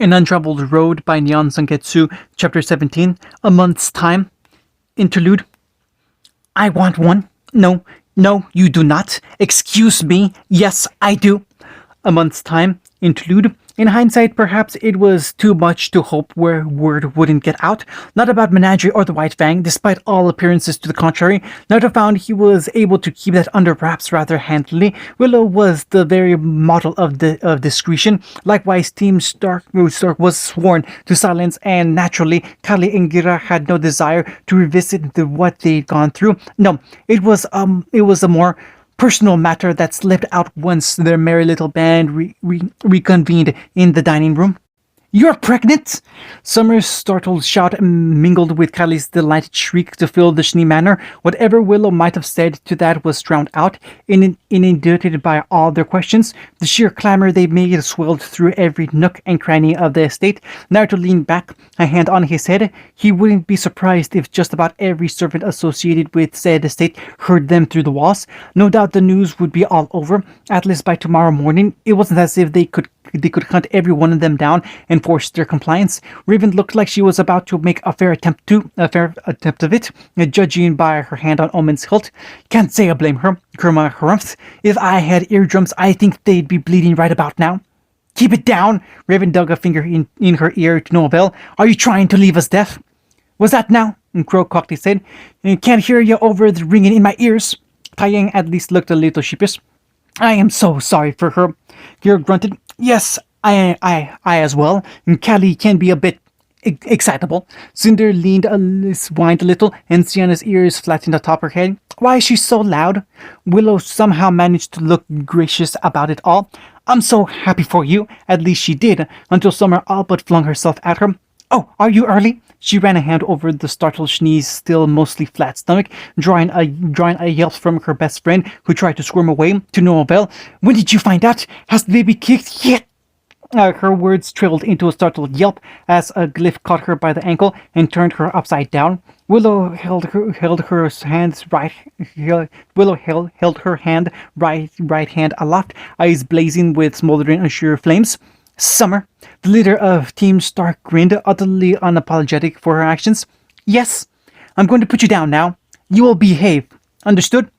An Untraveled Road by Nyan Sangetsu, Chapter 17, A Month's Time. Interlude. I want one. No, no, you do not. Excuse me. Yes, I do. A month's time. Interlude. In hindsight, perhaps it was too much to hope where word wouldn't get out. Not about Menagerie or the White Fang, despite all appearances to the contrary. Naruto found he was able to keep that under wraps rather handily. Willow was the very model of discretion. Likewise, Team Stark was sworn to silence, and naturally, Kali and Gira had no desire to revisit what they'd gone through. No, it was a more personal matter that slipped out once their merry little band reconvened in the dining room. You're pregnant? Summer's startled shout mingled with Kylie's delighted shriek to fill the Schnee manor. Whatever Willow might have said to that was drowned out, inundated by all their questions. The sheer clamor they made swelled through every nook and cranny of the estate. Naruto leaned back, a hand on his head. He wouldn't be surprised if just about every servant associated with said estate heard them through the walls. No doubt the news would be all over, at least by tomorrow morning. It wasn't as if they could hunt every one of them down and force their compliance. Raven looked like she was about to make a fair attempt of it, judging by her hand on Omen's hilt. Can't say I blame her, Kurma harumphed. If I had eardrums, I think they'd be bleeding right about now. Keep it down! Raven dug a finger in her ear to no avail. Are you trying to leave us deaf? Was that now? Crow cocked his head. Can't hear you over the ringing in my ears. Taiyang at least looked a little sheepish. I am so sorry for her. Gira grunted. Yes, I as well. Callie can be a bit excitable. Cinder whined a little, and Sienna's ears flattened atop her head. Why is she so loud? Willow somehow managed to look gracious about it all. I'm so happy for you. At least she did, until Summer all but flung herself at her. Oh, are you early? She ran a hand over the startled Schnee's still mostly flat stomach, drawing a yelp from her best friend, who tried to squirm away, to no avail. When did you find out? Has the baby kicked yet? Her words trailed into a startled yelp as a glyph caught her by the ankle and turned her upside down. Willow held her right hand aloft, eyes blazing with smoldering unsure flames. Summer, the leader of Team Stark, grinned, utterly unapologetic for her actions. Yes, I'm going to put you down now. You will behave. Understood?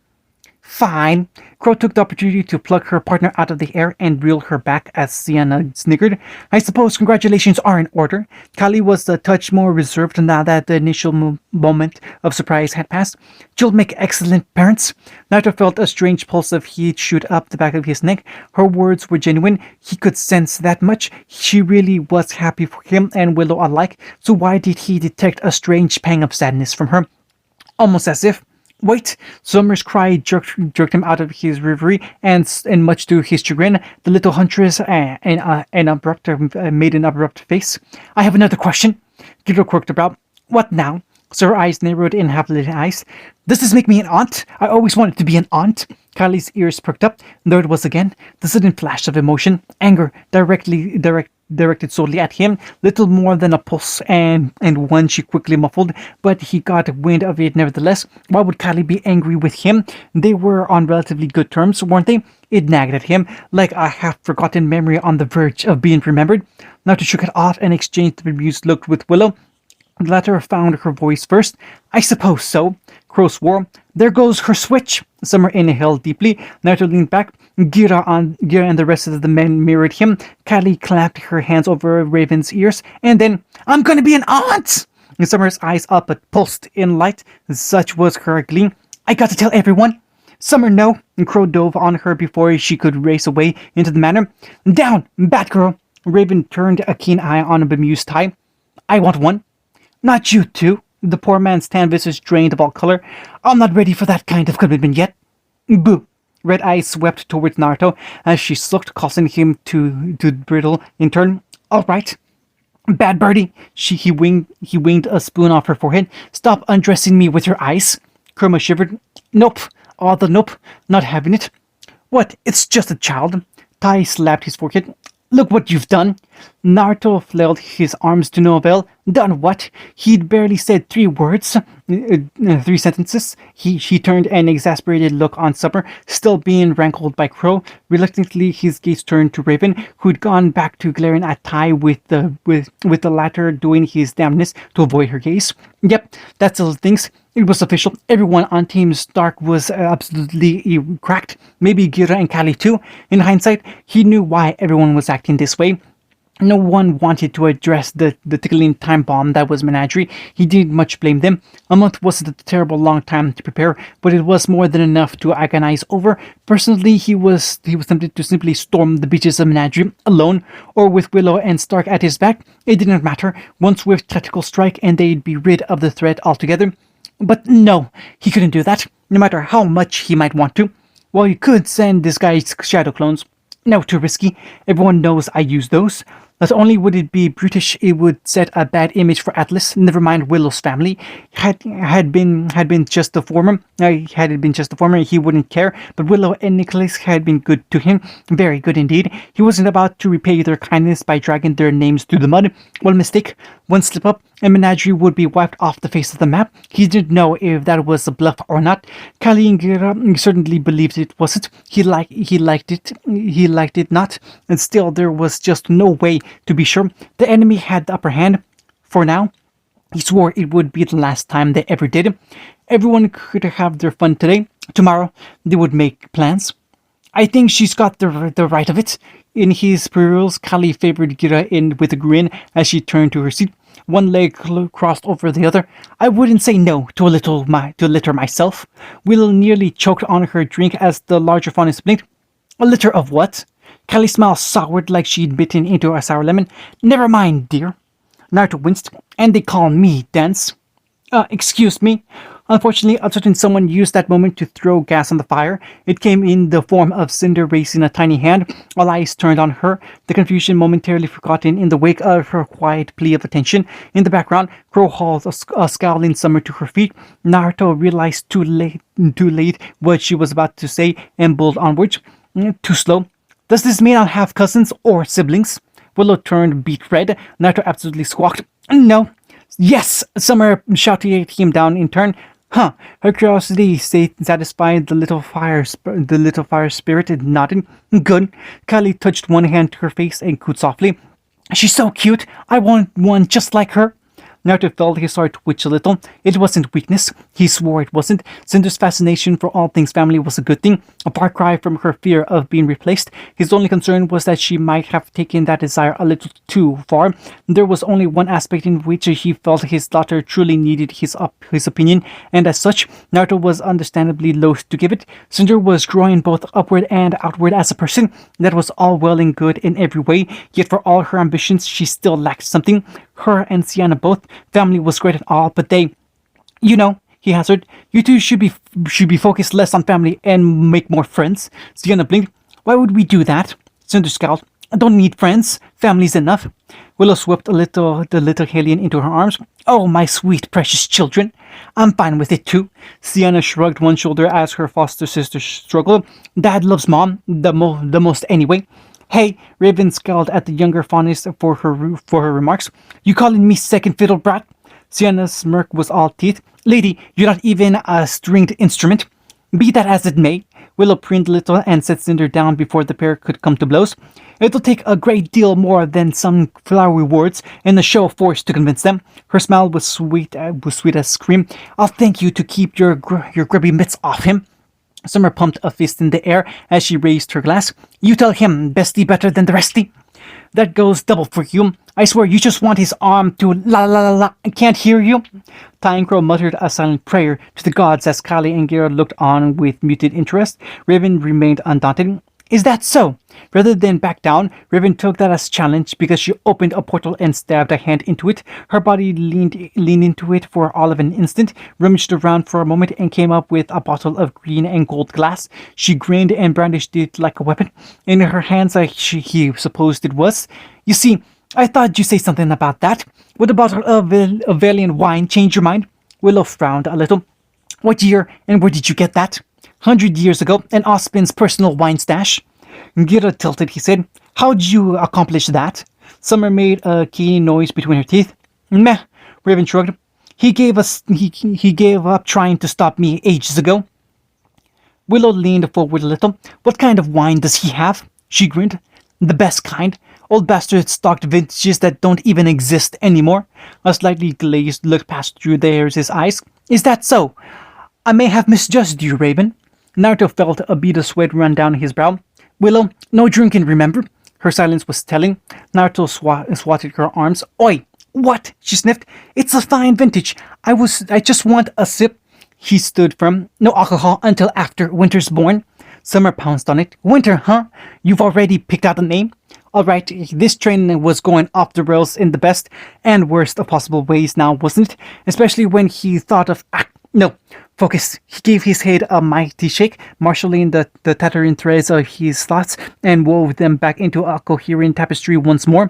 Fine. Crow took the opportunity to pluck her partner out of the air and reel her back as Sienna sniggered. I suppose congratulations are in order. Kali was a touch more reserved now that the initial moment of surprise had passed. You'll make excellent parents. Naruto felt a strange pulse of heat shoot up the back of his neck. Her words were genuine. He could sense that much. She really was happy for him and Willow alike. So why did he detect a strange pang of sadness from her? Almost as if... Wait! Summer's cry jerked him out of his reverie, and much to his chagrin, the little huntress made an abrupt face. I have another question. Gira quirked about. What now? So her eyes narrowed in half-lit eyes. Does this make me an aunt? I always wanted to be an aunt. Kylie's ears perked up. There it was again, the sudden flash of emotion, anger, directed solely at him, little more than a pulse, and one she quickly muffled, but he got wind of it nevertheless. Why would Kylie be angry with him? They were on relatively good terms, weren't they? It nagged at him, like a half-forgotten memory on the verge of being remembered. Naruto shook it off and exchanged a bemused look with Willow. The latter found her voice first. I suppose so. Crow swore. There goes her switch. Summer inhaled deeply. Naruto leaned back. Gira and the rest of the men mirrored him. Kylie clapped her hands over Raven's ears, and then, I'm gonna be an aunt! Summer's eyes up but pulsed in light. Such was her glee. I got to tell everyone. Summer, no. Crow dove on her before she could race away into the manor. Down, Batgirl! Raven turned a keen eye on a bemused tie. I want one. Not you two. The poor man's tan visage drained of all color. I'm not ready for that kind of commitment yet. Boo. Red eyes swept towards Naruto as she sulked, causing him to brittle in turn. All right. Bad birdie. He winged a spoon off her forehead. Stop undressing me with your eyes. Kurma shivered. Nope. All the nope. Not having it. What? It's just a child. Tai slapped his forehead. Look what you've done. Naruto flailed his arms to no avail. Done what? He'd barely said 3 sentences. She turned an exasperated look on Summer, still being rankled by Crow. Reluctantly, his gaze turned to Raven, who'd gone back to glaring at Tai with the latter doing his damnness to avoid her gaze. Yep, that's all things. It was official. Everyone on Team Stark was absolutely cracked. Maybe Gira and Kali too. In hindsight, he knew why everyone was acting this way. No one wanted to address the tickling time bomb that was Menagerie. He didn't much blame them. A month wasn't a terrible long time to prepare, but it was more than enough to agonize over. Personally, he was tempted to simply storm the beaches of Menagerie alone, or with Willow and Stark at his back. It didn't matter. One swift tactical strike and they'd be rid of the threat altogether. But no, he couldn't do that, no matter how much he might want to. Well, he could send this guy's shadow clones. No, too risky. Everyone knows I use those. Not only would it be brutish, it would set a bad image for Atlas. Never mind Willow's family. Had it been just the former, he wouldn't care. But Willow and Nicholas had been good to him, very good indeed. He wasn't about to repay their kindness by dragging their names through the mud. One mistake, one slip up, and Menagerie would be wiped off the face of the map. He didn't know if that was a bluff or not. Kali and Gira certainly believed it wasn't. He liked it not, and still there was just no way to be sure. The enemy had the upper hand. For now, he swore it would be the last time they ever did. Everyone could have their fun today. Tomorrow, they would make plans. I think she's got the right of it. In his perils, Kali favored Gira in with a grin as she turned to her seat. One leg crossed over the other. I wouldn't say no to a litter myself. Willow nearly choked on her drink as the larger fawn blinked. A litter of what? Kali's smile soured like she'd bitten into a sour lemon. Never mind, dear. Naruto winced. And they call me Dance. Excuse me. Unfortunately, a certain someone used that moment to throw gas on the fire. It came in the form of Cinder raising a tiny hand. All eyes turned on her, the confusion momentarily forgotten in the wake of her quiet plea of attention. In the background, Crow hauled a scowling Summer to her feet. Naruto realized too late what she was about to say and bowled onwards. Too slow. Does this mean I'll have cousins or siblings? Willow turned beet red. Naruto absolutely squawked. No. Yes! Summer shouted him down in turn. Huh. Her curiosity satisfied the little fire spirit nodded. Good. Kali touched one hand to her face and cooed softly. She's so cute. I want one just like her. Naruto felt his heart twitch a little. It wasn't weakness. He swore it wasn't. Cinder's fascination for all things family was a good thing, a far cry from her fear of being replaced. His only concern was that she might have taken that desire a little too far. There was only one aspect in which he felt his daughter truly needed his opinion, and as such, Naruto was understandably loath to give it. Cinder was growing both upward and outward as a person. That was all well and good in every way, yet for all her ambitions, she still lacked something. Her and Sienna both. Family was great and all, but they... You know, he hazarded, you two should be focused less on family and make more friends. Sienna blinked. Why would we do that? Cinder scowled. I don't need friends. Family's enough. Willow swept the little alien into her arms. Oh, my sweet, precious children. I'm fine with it, too. Sienna shrugged one shoulder as her foster sister struggled. Dad loves Mom the most anyway. Hey, Raven scowled at the younger fauness for her remarks. You calling me second fiddle, brat? Sienna's smirk was all teeth. Lady, you're not even a stringed instrument. Be that as it may, Willow preened a little and set Cinder down before the pair could come to blows. It'll take a great deal more than some flowery words and a show of force to convince them. Her smile was sweet as cream. I'll thank you to keep your grubby mitts off him. Summer pumped a fist in the air as she raised her glass. You tell him, bestie better than the restie. That goes double for you. I swear you just want his arm to la la la la. I can't hear you. Ty and Crow muttered a silent prayer to the gods as Kali and Gira looked on with muted interest. Raven remained undaunted. Is that so? Rather than back down, Raven took that as challenge because she opened a portal and stabbed a hand into it. Her body leaned into it for all of an instant, rummaged around for a moment, and came up with a bottle of green and gold glass. She grinned and brandished it like a weapon. In her hands, he supposed it was. You see, I thought you'd say something about that. Would a bottle of Valiant wine change your mind? Willow frowned a little. What year and where did you get that? 100 years ago, an Ospin's personal wine stash. Gira tilted, he said. How'd you accomplish that? Summer made a keen noise between her teeth. Meh, Raven shrugged. He gave up trying to stop me ages ago. Willow leaned forward a little. What kind of wine does he have? She grinned. The best kind. Old bastard stocked vintages that don't even exist anymore. A slightly glazed look passed through his eyes. Is that so? I may have misjudged you, Raven. Naruto felt a bead of sweat run down his brow. Willow, no drinking, remember? Her silence was telling. Naruto swatted her arms. Oi! What? She sniffed. It's a fine vintage. I just want a sip. He stood firm. No alcohol until after Winter's born. Summer pounced on it. Winter, huh? You've already picked out a name? Alright, this train was going off the rails in the best and worst of possible ways now, wasn't it? Especially when he thought of... no. Focus. He gave his head a mighty shake, marshalling the tattering threads of his thoughts and wove them back into a coherent tapestry once more.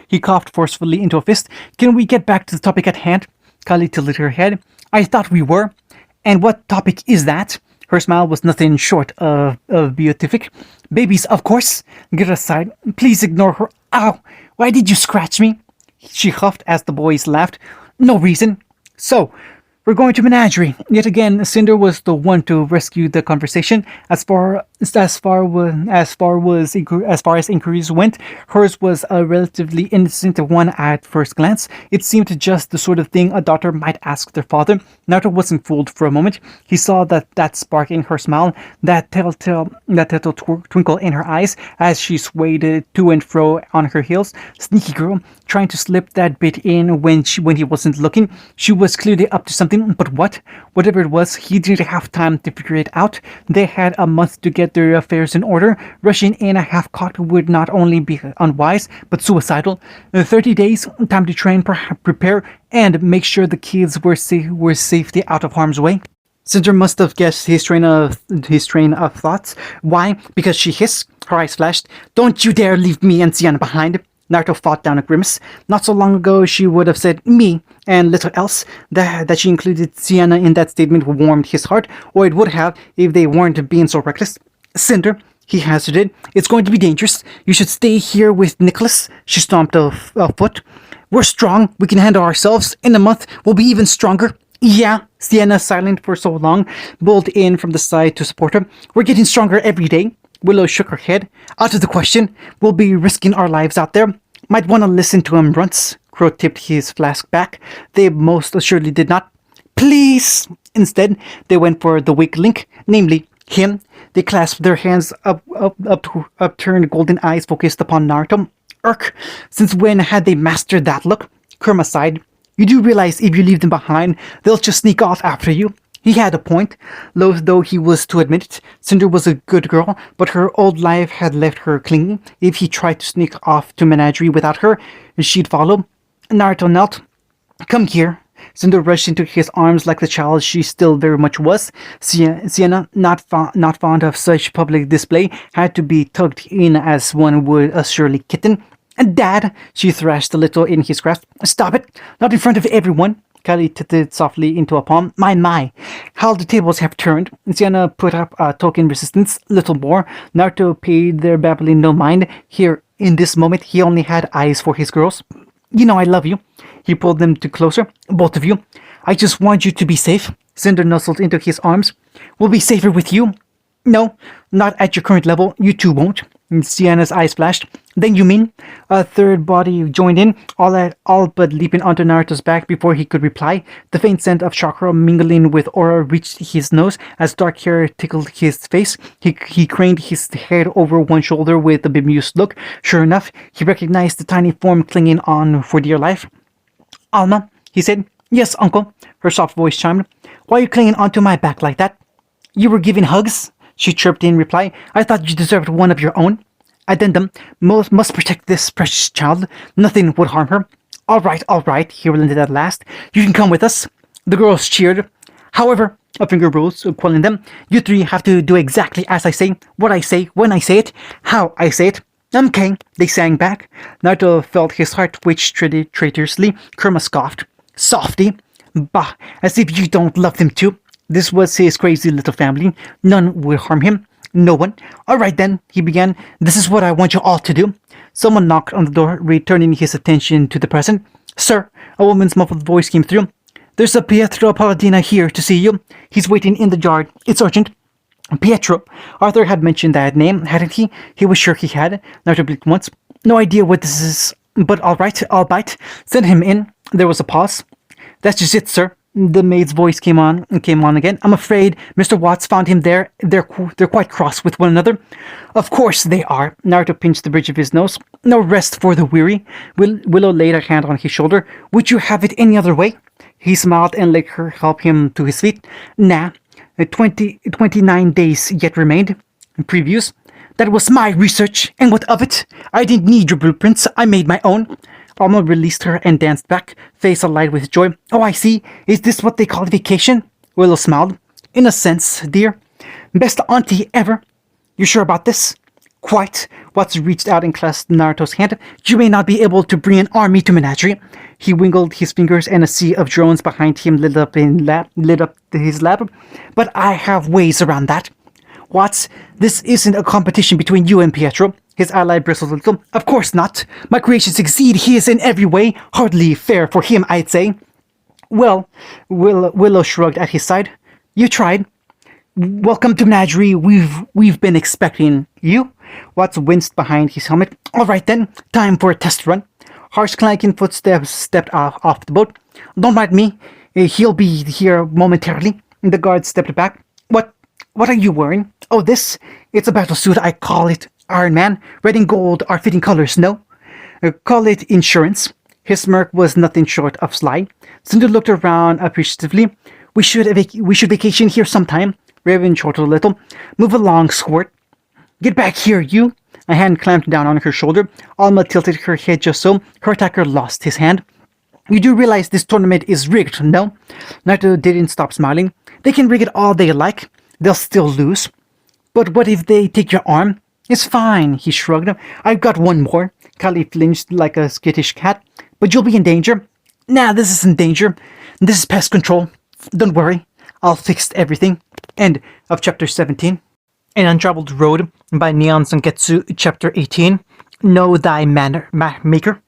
He coughed forcefully into a fist. Can we get back to the topic at hand? Kali tilted her head. I thought we were. And what topic is that? Her smile was nothing short of beatific. Babies, of course. Get aside. Please ignore her. Ow! Why did you scratch me? She huffed as the boys laughed. No reason. So, we're going to menagerie. Yet again, Cinder was the one to rescue the conversation. As far as inquiries went, hers was a relatively innocent one at first glance. It seemed just the sort of thing a daughter might ask their father. Naruto wasn't fooled for a moment. He saw that spark in her smile, that telltale twinkle in her eyes as she swayed to and fro on her heels. Sneaky girl, trying to slip that bit in when he wasn't looking. She was clearly up to something, but what? Whatever it was, he didn't have time to figure it out. They had a month to get their affairs in order. Rushing in a half-caught would not only be unwise, but suicidal. 30 days, time to train, prepare, and make sure the kids were safely out of harm's way. Cinder must have guessed his train of thoughts. Why? Because she hissed. Her eyes flashed. Don't you dare leave me and Sienna behind. Naruto fought down a grimace. Not so long ago, she would have said me and little else. That she included Sienna in that statement warmed his heart, or it would have if they weren't being so reckless. Cinder, he hazarded, it's going to be dangerous. You should stay here with Nicholas. She stomped a foot. We're strong. We can handle ourselves. In a month, we'll be even stronger. Yeah, Sienna, silent for so long, bulled in from the side to support her. We're getting stronger every day. Willow shook her head. Out of the question. We'll be risking our lives out there. Might want to listen to him, Runts. Crow tipped his flask back. They most assuredly did not. Please! Instead, they went for the weak link, namely, him. They clasped their hands upturned golden eyes focused upon Naruto. Urk! Since when had they mastered that look? Kurama sighed. You do realize if you leave them behind, they'll just sneak off after you? He had a point, loath though he was to admit it. Cinder was a good girl, but her old life had left her clinging. If he tried to sneak off to menagerie without her, she'd follow. Naruto knelt. Come here. Cinder rushed into his arms like the child she still very much was. Sienna, not fond of such public display, had to be tugged in as one would a surly kitten. Dad, she thrashed a little in his grasp. Stop it! Not in front of everyone. Kali tittered softly into a palm. My, how the tables have turned. Sienna put up a token resistance, little more. Naruto paid their babbling no mind. Here, in this moment, he only had eyes for his girls. You know I love you. He pulled them closer. Both of you. I just want you to be safe. Cinder nuzzled into his arms. We'll be safer with you. No, not at your current level. You two won't. Sienna's eyes flashed. Then you mean? A third body joined in, all but leaping onto Naruto's back before he could reply. The faint scent of chakra mingling with aura reached his nose as dark hair tickled his face. He craned his head over one shoulder with a bemused look. Sure enough, he recognized the tiny form clinging on for dear life. Alma, he said. Yes, uncle, her soft voice chimed. Why are you clinging onto my back like that? You were giving hugs? She chirped in reply. I thought you deserved one of your own. Addendum, must protect this precious child. Nothing would harm her. All right, he relented at last. You can come with us. The girls cheered. However, a finger rose, quelling them. You three have to do exactly as I say, what I say, when I say it, how I say it. Okay, they sang back. Naruto felt his heart twitch traitorously. Kurama scoffed. Softy. Bah, as if you don't love them too. This was his crazy little family. None would harm him. No one. All right then, he began. This is what I want you all to do. Someone knocked on the door, returning his attention to the present. Sir, a woman's muffled voice came through. There's a Pietro Palladina here to see you. He's waiting in the yard. It's urgent. Pietro. Arthur had mentioned that name, hadn't he? He was sure he had. Naruto blinked once. No idea what this is, but all right, I'll bite. Send him in. There was a pause. That's just it, sir. The maid's voice came on again. I'm afraid Mr. Watts found him there. They're quite cross with one another. Of course they are. Naruto pinched the bridge of his nose. No rest for the weary. Willow laid a hand on his shoulder. Would you have it any other way? He smiled and let her help him to his feet. Nah. 29 days yet remained. Previews. That was my research, and what of it? I didn't need your blueprints. I made my own. Alma released her and danced back, face alight with joy. Oh, I see. Is this what they call vacation? Willow smiled. In a sense, dear. Best auntie ever. You sure about this? Quite. Watts reached out and clasped Naruto's hand. You may not be able to bring an army to Menagerie. He wiggled his fingers and a sea of drones behind him lit up his lab. But I have ways around that. Watts, this isn't a competition between you and Pietro. His ally bristled a little. Of course not. My creations exceed his in every way. Hardly fair for him, I'd say. Well, Willow shrugged at his side. You tried. Welcome to Menagerie. We've been expecting you. Watts winced behind his helmet. All right then, time for a test run. Harsh clanking footsteps stepped off the boat. Don't mind me. He'll be here momentarily. The guard stepped back. What are you wearing? Oh, this? It's a battle suit. I call it Iron Man. Red and gold are fitting colors, no? Call it insurance. His smirk was nothing short of sly. Cinder looked around appreciatively. We should vacation here sometime. Raven chortled a little. Move along, Squirt. Get back here, you. A hand clamped down on her shoulder. Alma tilted her head just so. Her attacker lost his hand. You do realize this tournament is rigged, no? Naruto didn't stop smiling. They can rig it all they like. They'll still lose. But what if they take your arm? It's fine, he shrugged. I've got one more. Kali flinched like a skittish cat. But you'll be in danger. Nah, this isn't danger. This is pest control. Don't worry. I'll fix everything. End of chapter 17. An Untraveled Road by Neon Sanketsu, chapter 18. Know Thy Maker.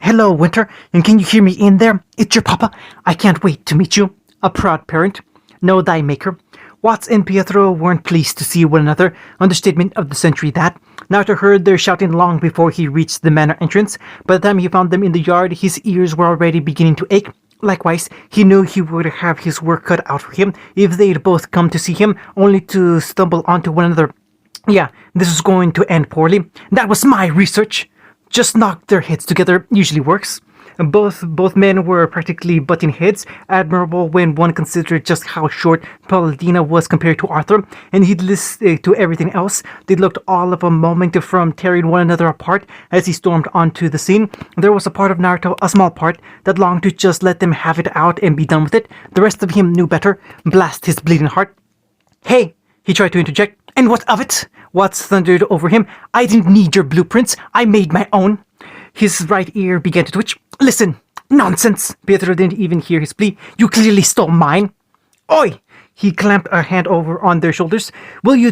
Hello, Winter, and can you hear me in there? It's your papa. I can't wait to meet you. A proud parent. Know Thy Maker. Watts and Pietro weren't pleased to see one another. Understatement of the century that. Naruto heard their shouting long before he reached the manor entrance. By the time he found them in the yard, his ears were already beginning to ache. Likewise, he knew he would have his work cut out for him if they'd both come to see him, only to stumble onto one another. Yeah, this was going to end poorly. That was my research. Just knock their heads together usually works. Both men were practically butting heads, admirable when one considered just how short Palladina was compared to Arthur, and heedless to everything else. They looked all of a moment from tearing one another apart as he stormed onto the scene. There was a part of Naruto, a small part, that longed to just let them have it out and be done with it. The rest of him knew better. Blast his bleeding heart. Hey, he tried to interject. And what of it? Watts thundered over him. I didn't need your blueprints. I made my own. His right ear began to twitch. Listen, nonsense. Pietro didn't even hear his plea. You clearly stole mine. Oi! He clamped a hand over on their shoulders. Will the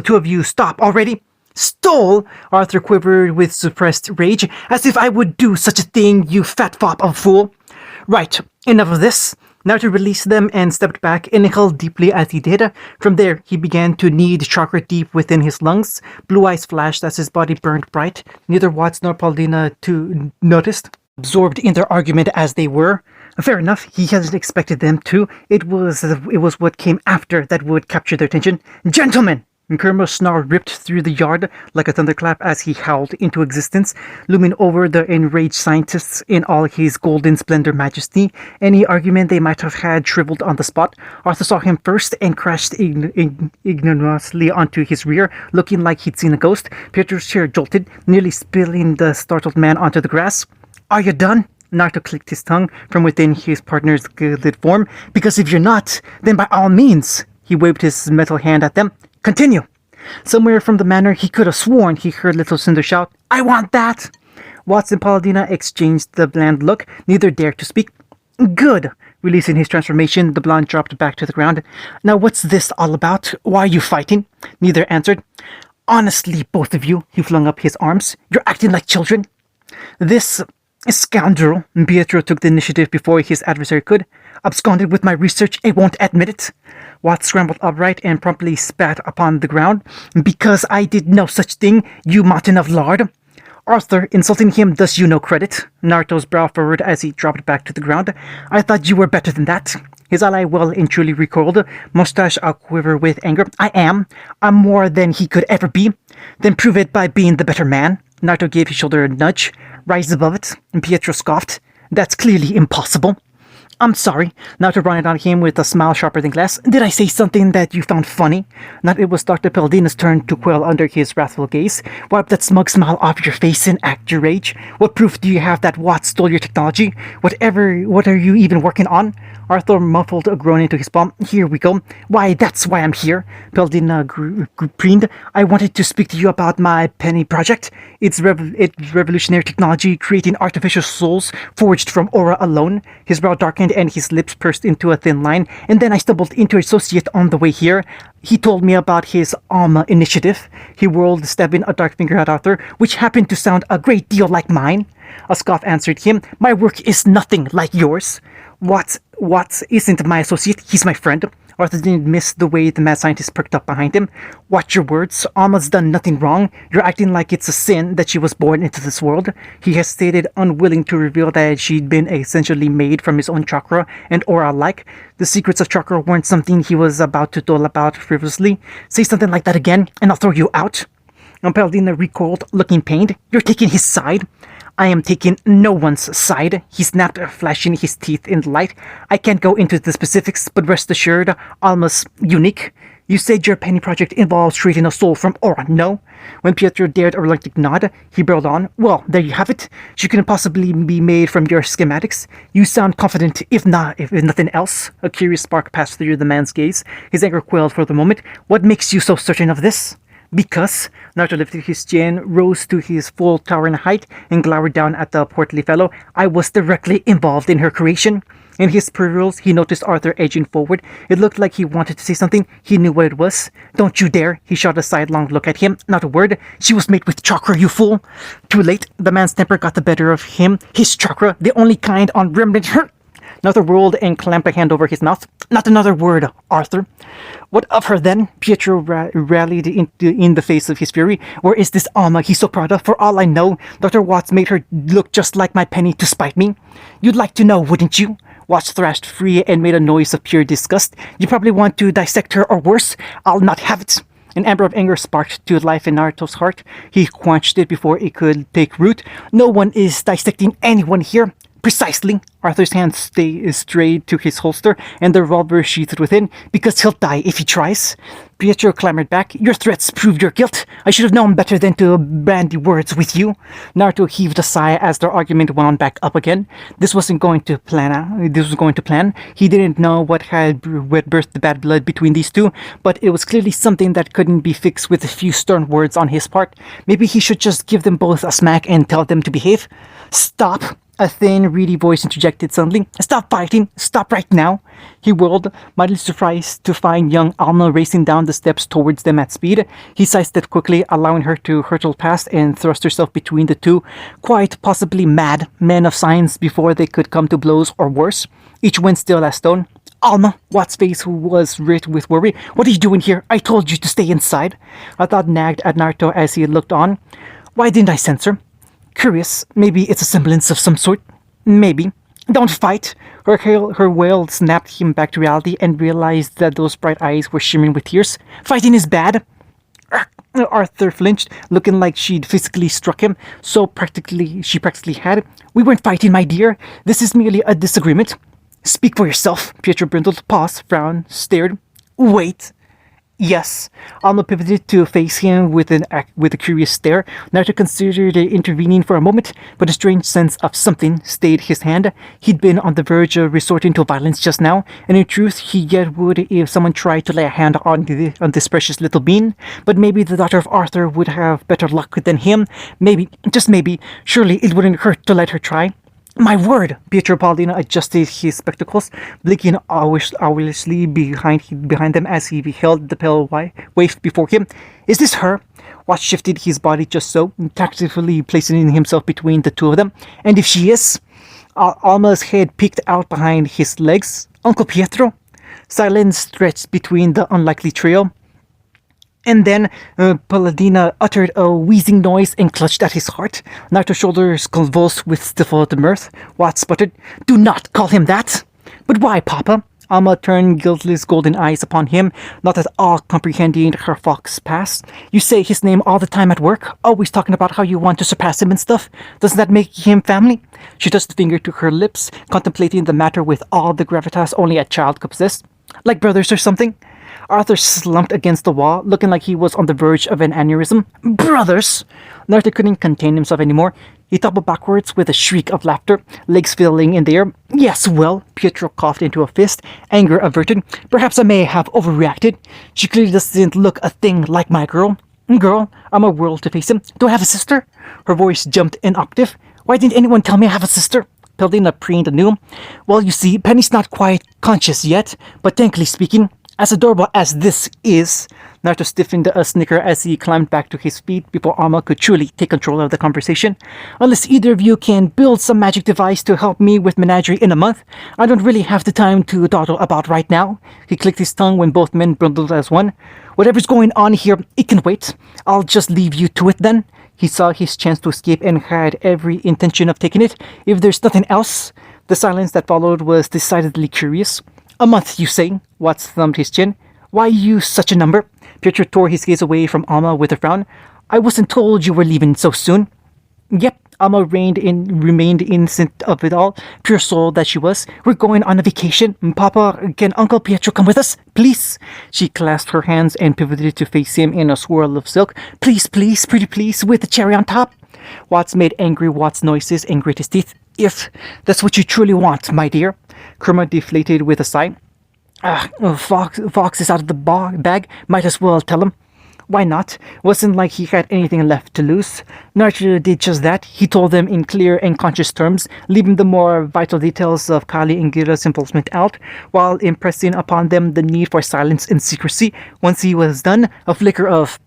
two of you stop already? Stole? Arthur quivered with suppressed rage. As if I would do such a thing, you fat fop of a fool. Right, enough of this. Naruto released them and stepped back, inhaled deeply as he did. From there, he began to knead chakra deep within his lungs. Blue eyes flashed as his body burned bright. Neither Watts nor Palladina noticed, absorbed in their argument as they were. Fair enough, he hadn't expected them to. It was what came after that would capture their attention. Gentlemen! Kermo's snarl ripped through the yard like a thunderclap as he howled into existence, looming over the enraged scientists in all his golden splendor majesty. Any argument they might have had shriveled on the spot. Arthur saw him first and crashed ignominiously onto his rear, looking like he'd seen a ghost. Pietro's chair jolted, nearly spilling the startled man onto the grass. Are you done? Naruto clicked his tongue from within his partner's gilded form. Because if you're not, then by all means. He waved his metal hand at them. Continue. Somewhere from the manor, he could have sworn he heard Little Cinder shout, I want that! Watts and Palladina exchanged the bland look. Neither dared to speak. Good, Releasing his transformation, the blonde dropped back to the ground. Now what's this all about? Why are you fighting? Neither answered. Honestly, both of you, he flung up his arms. You're acting like children. This scoundrel, Pietro took the initiative before his adversary could, absconded with my research and won't admit it. Watt scrambled upright and promptly spat upon the ground. Because I did no such thing, you mountain of lard. Arthur, insulting him does you no credit. Naruto's brow furrowed as he dropped back to the ground. I thought you were better than that. His ally well and truly recoiled, mustache a quiver with anger. I am. I'm more than he could ever be. Then prove it by being the better man. Naruto gave his shoulder a nudge. Rise above it. And Pietro scoffed. That's clearly impossible. I'm sorry. Naruto rounded on him with a smile sharper than glass. Did I say something that you found funny? Not it was Dr. Peldina's turn to quail under his wrathful gaze. Wipe that smug smile off your face and act your rage. What proof do you have that Watt stole your technology? What are you even working on? Arthur muffled a groan into his palm. Here we go. Why, that's why I'm here. Peldina preened. I wanted to speak to you about my penny project. It's revolutionary technology creating artificial souls forged from aura alone. His brow darkened and his lips pursed into a thin line. And then I stumbled into an associate on the way here. He told me about his Alma initiative. He whirled, stabbing a dark finger at Arthur, which happened to sound a great deal like mine. A scoff answered him. My work is nothing like yours. Watts isn't my associate, he's my friend. Arthur didn't miss the way the mad scientist perked up behind him. Watch your words. Alma's done nothing wrong. You're acting like it's a sin that she was born into this world. He hesitated, unwilling to reveal that she'd been essentially made from his own chakra and aura alike. The secrets of chakra weren't something he was about to dole about frivolously. Say something like that again, and I'll throw you out. Peldina recoiled, looking pained. You're taking his side. I am taking no one's side, he snapped, flashing his teeth in the light. I can't go into the specifics, but rest assured, Alma's unique. You said your penny project involves creating a soul from aura, no? When Pietro dared a reluctant nod, he barreled on. Well, there you have it. She couldn't possibly be made from your schematics. You sound confident, if nothing else. A curious spark passed through the man's gaze. His anger quailed for the moment. What makes you so certain of this? Because Naruto lifted his chin, rose to his full towering height, and glowered down at the portly fellow. I was directly involved in her creation. In his perusals, he noticed Arthur edging forward. It looked like he wanted to say something. He knew what it was. Don't you dare. He shot a sidelong look at him. Not a word. She was made with chakra, you fool. Too late. The man's temper got the better of him. His chakra, the only kind on remnant. Naruto whirled and clamped a hand over his mouth. Not another word, Arthur. What of her then? Pietro rallied in the face of his fury. Where is this Alma he's so proud of? For all I know, Dr. Watts made her look just like my penny to spite me. You'd like to know, wouldn't you? Watts thrashed free and made a noise of pure disgust. You probably want to dissect her, or worse, I'll not have it. An ember of anger sparked to life in Naruto's heart. He quenched it before it could take root. No one is dissecting anyone here. Precisely. Arthur's hand strayed to his holster and the revolver sheathed within. Because he'll die if he tries. Pietro clamored back. Your threats prove your guilt. I should have known better than to bandy words with you. Naruto heaved a sigh as their argument wound back up again. This was going to plan. He didn't know what had birthed the bad blood between these two, but it was clearly something that couldn't be fixed with a few stern words on his part. Maybe he should just give them both a smack and tell them to behave. Stop. A thin, reedy voice interjected suddenly. Stop fighting! Stop right now! He whirled, mightily surprised to find young Alma racing down the steps towards them at speed. He sidestepped quickly, allowing her to hurtle past and thrust herself between the two, quite possibly mad men of science before they could come to blows or worse. Each went still as stone. Alma, Watt's face was writ with worry. What are you doing here? I told you to stay inside. A thought nagged at Naruto as he looked on. Why didn't I censor? Curious, maybe it's a semblance of some sort. Maybe. Don't fight! Her wail snapped him back to reality and realized that those bright eyes were shimmering with tears. Fighting is bad! Arthur flinched, looking like she'd physically struck him. She practically had. We weren't fighting, my dear. This is merely a disagreement. Speak for yourself. Pietro brindled, paused, frowned, stared. Wait. Yes. Alma pivoted to face him with a curious stare. Naruto considered intervening for a moment, but a strange sense of something stayed his hand. He'd been on the verge of resorting to violence just now, and in truth he yet would if someone tried to lay a hand on this precious little being. But maybe the daughter of Arthur would have better luck than him. Maybe, just maybe, surely it wouldn't hurt to let her try. My word! Pietro Paulino adjusted his spectacles, blinking owlishly behind them as he beheld the pale waif before him. Is this her? Watts shifted his body just so, tactfully placing himself between the two of them. And if she is? Alma's head peeked out behind his legs. Uncle Pietro? Silence stretched between the unlikely trio. And then Paladina uttered a wheezing noise and clutched at his heart. Naruto's shoulders convulsed with stifled mirth. Watts sputtered, "Do not call him that!" "But why, Papa?" Alma turned guiltless golden eyes upon him, not at all comprehending her fox past. "You say his name all the time at work, always talking about how you want to surpass him and stuff. Doesn't that make him family?" She touched the finger to her lips, contemplating the matter with all the gravitas only a child could possess. "Like brothers or something?" Arthur slumped against the wall, looking like he was on the verge of an aneurysm. "Brothers!" Naruto couldn't contain himself anymore. He toppled backwards with a shriek of laughter, legs filling in the air. "Yes, well," Pietro coughed into a fist, anger averted. "Perhaps I may have overreacted. She clearly doesn't look a thing like my girl." "Girl?" Alma whirled to face him. "Do I have a sister?" Her voice jumped an octave. "Why didn't anyone tell me I have a sister?" Paladina preened anew. "Well, you see, Penny's not quite conscious yet, but technically speaking, as adorable as this is..." Naruto stiffened a snicker as he climbed back to his feet before Alma could truly take control of the conversation. "Unless either of you can build some magic device to help me with menagerie in a month, I don't really have the time to dawdle about right now." He clicked his tongue when both men bundled as one. "Whatever's going on here, it can wait. I'll just leave you to it then." He saw his chance to escape and had every intention of taking it. "If there's nothing else..." The silence that followed was decidedly curious. "A month, you say?" Watts thumbed his chin. "Why use such a number?" Pietro tore his gaze away from Alma with a frown. "I wasn't told you were leaving so soon." "Yep." Alma remained innocent of it all, pure soul that she was. "We're going on a vacation. Papa, can Uncle Pietro come with us? Please?" She clasped her hands and pivoted to face him in a swirl of silk. "Please, please, pretty please, with the cherry on top." Watts made angry Watts noises and grit his teeth. "If that's what you truly want, my dear." Kerma deflated with a sigh. Fox is out of the bag. Might as well tell him." "Why not? Wasn't like he had anything left to lose." Naruto did just that. He told them in clear and conscious terms, leaving the more vital details of Kali and Gira's involvement out, while impressing upon them the need for silence and secrecy. Once he was done, a flicker of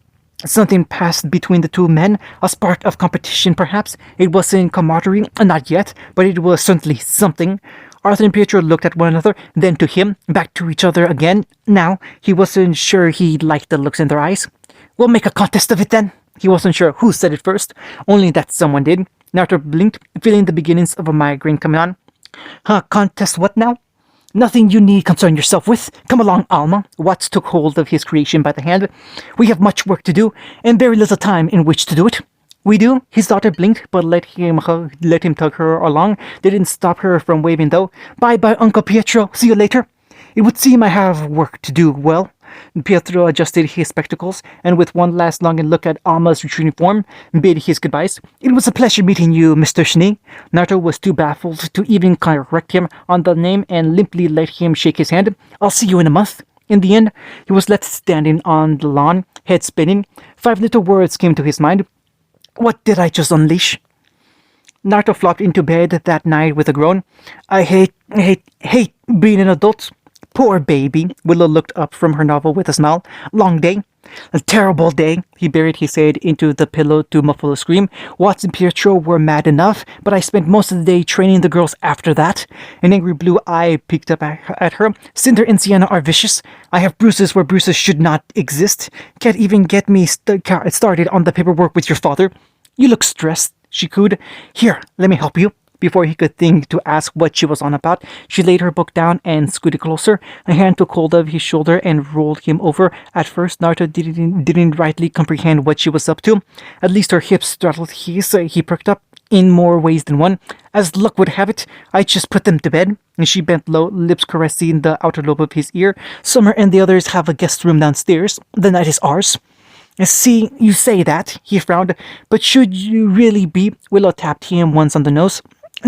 something passed between the two men, a spark of competition perhaps. It wasn't camaraderie, not yet, but it was certainly something. Arthur and Pietro looked at one another, then to him, back to each other again. Now, he wasn't sure he liked the looks in their eyes. "We'll make a contest of it then." He wasn't sure who said it first, only that someone did. Naruto blinked, feeling the beginnings of a migraine coming on. Contest what now?" "Nothing you need concern yourself with. Come along, Alma." Watts took hold of his creation by the hand. "We have much work to do, and very little time in which to do it." "We do?" His daughter blinked, but let him tug her along. Didn't stop her from waving, though. "Bye-bye, Uncle Pietro. See you later." "It would seem I have work to do. Well..." Pietro adjusted his spectacles, and with one last longing look at Alma's retreating form, bid his goodbyes. "It was a pleasure meeting you, Mr. Schnee." Naruto was too baffled to even correct him on the name and limply let him shake his hand. "I'll see you in a month." In the end, he was left standing on the lawn, head spinning. 5 little words came to his mind. What did I just unleash? Naruto flopped into bed that night with a groan. "I hate being an adult." "Poor baby." Willow looked up from her novel with a smile. "Long day." "A terrible day." He buried his head into the pillow to muffle a scream. "Watts and Pietro were mad enough, but I spent most of the day training the girls after that." An angry blue eye peeked up at her. "Cinder and Sienna are vicious. I have bruises where bruises should not exist. Can't even get me started on the paperwork with your father." "You look stressed," she cooed. "Here, let me help you." Before he could think to ask what she was on about, she laid her book down and scooted closer. A hand took hold of his shoulder and rolled him over. At first, Naruto didn't rightly comprehend what she was up to. At least her hips straddled his. He perked up in more ways than one. "As luck would have it, I just put them to bed." And she bent low, lips caressing the outer lobe of his ear. "Summer and the others have a guest room downstairs. The night is ours." "See, you say that," he frowned, "but should you really be?" Willow tapped him once on the nose.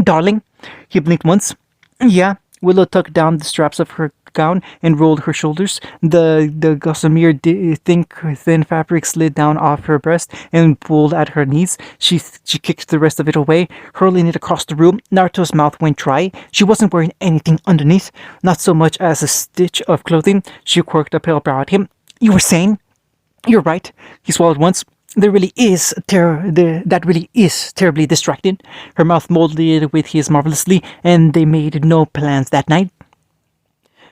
"Darling?" He blinked once. "Yeah." Willow tucked down the straps of her gown and rolled her shoulders. The gossamer thin fabric slid down off her breast and pulled at her knees. She kicked the rest of it away, hurling it across the room. Naruto's mouth went dry. She wasn't wearing anything underneath, not so much as a stitch of clothing. She quirked a pale brow at him. "You were saying?" "You're right." He swallowed once. That really is terribly distracting." Her mouth molded with his marvelously, and they made no plans that night.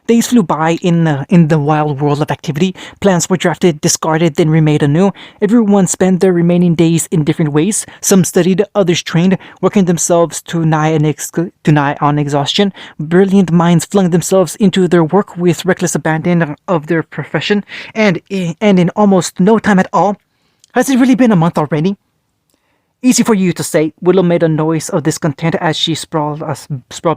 Days flew by in the wild world of activity. Plans were drafted, discarded, then remade anew. Everyone spent their remaining days in different ways. Some studied, others trained, working themselves to nigh on exhaustion. Brilliant minds flung themselves into their work with reckless abandon of their profession, and in almost no time at all. Has it really been a month already? Easy for you to say. Willow made a noise of discontent as she sprawled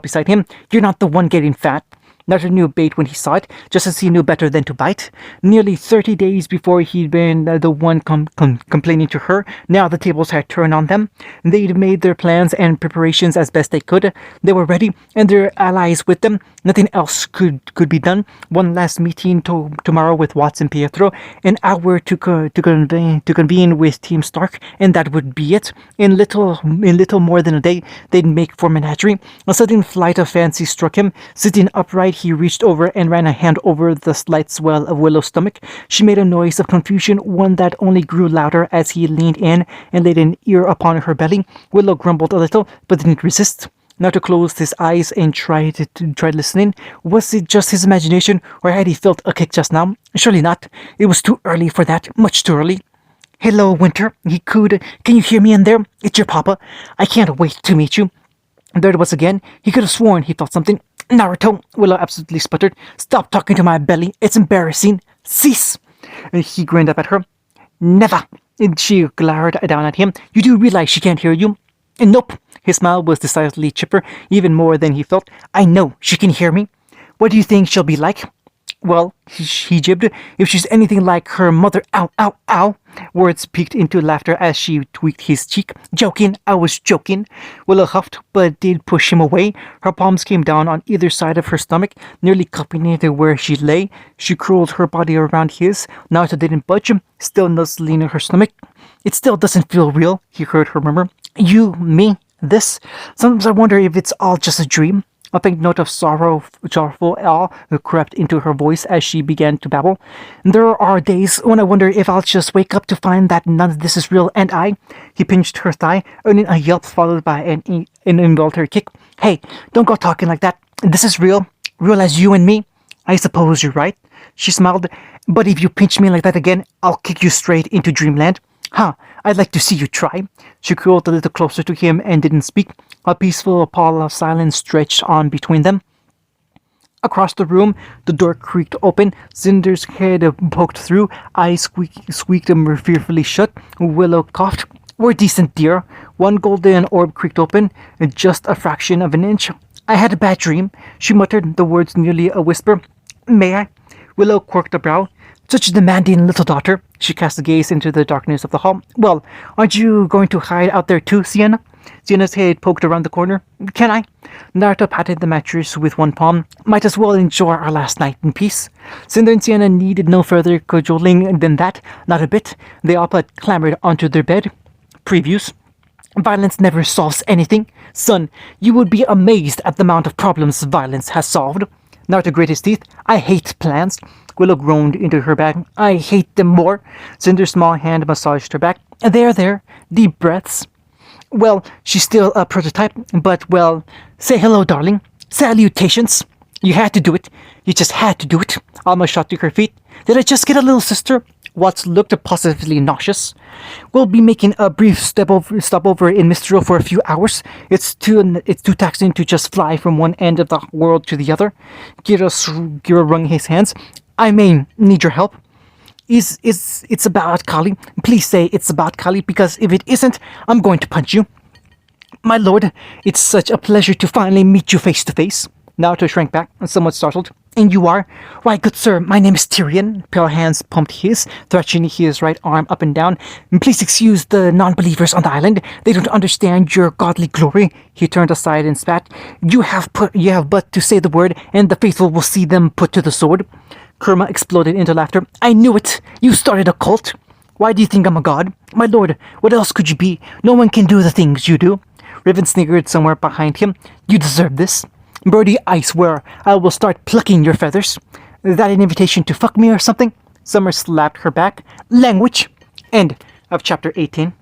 beside him. "You're not the one getting fat." Naruto knew bait when he saw it, just as he knew better than to bite. Nearly 30 days before he'd been the one complaining to her, now the tables had turned on them. They'd made their plans and preparations as best they could. They were ready, and their allies with them. Nothing else could be done. One last meeting tomorrow with Watts and Pietro, an hour to convene with Team Stark, and that would be it. In little more than a day, they'd make for menagerie. A sudden flight of fancy struck him. Sitting upright, he reached over and ran a hand over the slight swell of Willow's stomach. She made a noise of confusion, one that only grew louder as he leaned in and laid an ear upon her belly. Willow grumbled a little, but didn't resist. Naruto closed his eyes and tried listening. Was it just his imagination, or had he felt a kick just now? Surely not. It was too early for that, much too early. "Hello, Winter," he cooed. "Can you hear me in there? It's your papa. I can't wait to meet you." There it was again. He could have sworn he felt something. "Naruto," Willow absolutely sputtered. "Stop talking to my belly. It's embarrassing. Cease." He grinned up at her. "Never." She glowered down at him. "You do realize she can't hear you?" "Nope." His smile was decidedly chipper, even more than he felt. "I know she can hear me. What do you think she'll be like?" "Well," he jibbed, "if she's anything like her mother." Ow, ow, ow. Words peaked into laughter as she tweaked his cheek. "Joking, I was joking." Willow huffed, but did push him away. Her palms came down on either side of her stomach, nearly cupping it where she lay. She curled her body around his. Naruto didn't budge, still nuzzling her stomach. "It still doesn't feel real," he heard her murmur. "You, me, this. Sometimes I wonder if it's all just a dream." A faint note of sorrowful awe crept into her voice as she began to babble. "There are days when I wonder if I'll just wake up to find that none of this is real, and I..." He pinched her thigh, earning a yelp followed by an involuntary kick. "Hey, don't go talking like that. This is real. Real as you and me." "I suppose you're right." She smiled. "But if you pinch me like that again, I'll kick you straight into dreamland." "Huh, I'd like to see you try." She curled a little closer to him and didn't speak. A peaceful pall of silence stretched on between them. Across the room, the door creaked open. Cinder's head poked through. Eyes squeaked fearfully shut. Willow coughed. "We're decent, dear." One golden orb creaked open, just a fraction of an inch. "I had a bad dream," she muttered, the words nearly a whisper. "May I?" Willow quirked a brow. "Such a demanding little daughter." She cast a gaze into the darkness of the hall. "Well, aren't you going to hide out there too, Sienna?" Sienna's head poked around the corner. "Can I?" Naruto patted the mattress with one palm. "Might as well enjoy our last night in peace." Cinder and Sienna needed no further cajoling than that, not a bit. They all but clambered onto their bed. Previews. "Violence never solves anything. Son, you would be amazed at the amount of problems violence has solved." Naruto grit his teeth. "I hate plans." Willow groaned into her back. "I hate them more." Cinder's small hand massaged her back. There. Deep breaths." "Well, she's still a prototype, but, well, say hello, darling. Salutations." "You had to do it. You just had to do it." Alma shot to her feet. "Did I just get a little sister?" Watts looked positively nauseous. "We'll be making a brief stopover in Mistral for a few hours. It's too taxing to just fly from one end of the world to the other." Kira wrung his hands. "I may need your help." It's about Kali? Please say it's about Kali, because if it isn't, I'm going to punch you." "My lord, it's such a pleasure to finally meet you face to face." Naruto shrank back, somewhat startled. And you are? Why, good sir, my name is Tyrion. Pale hands pumped his, stretching his right arm up and down. Please excuse the non-believers on the island. They don't understand your godly glory. He turned aside and spat. You have but to say the word, and the faithful will see them put to the sword. Kurma exploded into laughter. I knew it! You started a cult! Why do you think I'm a god? My lord, what else could you be? No one can do the things you do. Riven sniggered somewhere behind him. You deserve this. Birdie, I swear, I will start plucking your feathers. Is that an invitation to fuck me or something? Summer slapped her back. Language! End of chapter 18.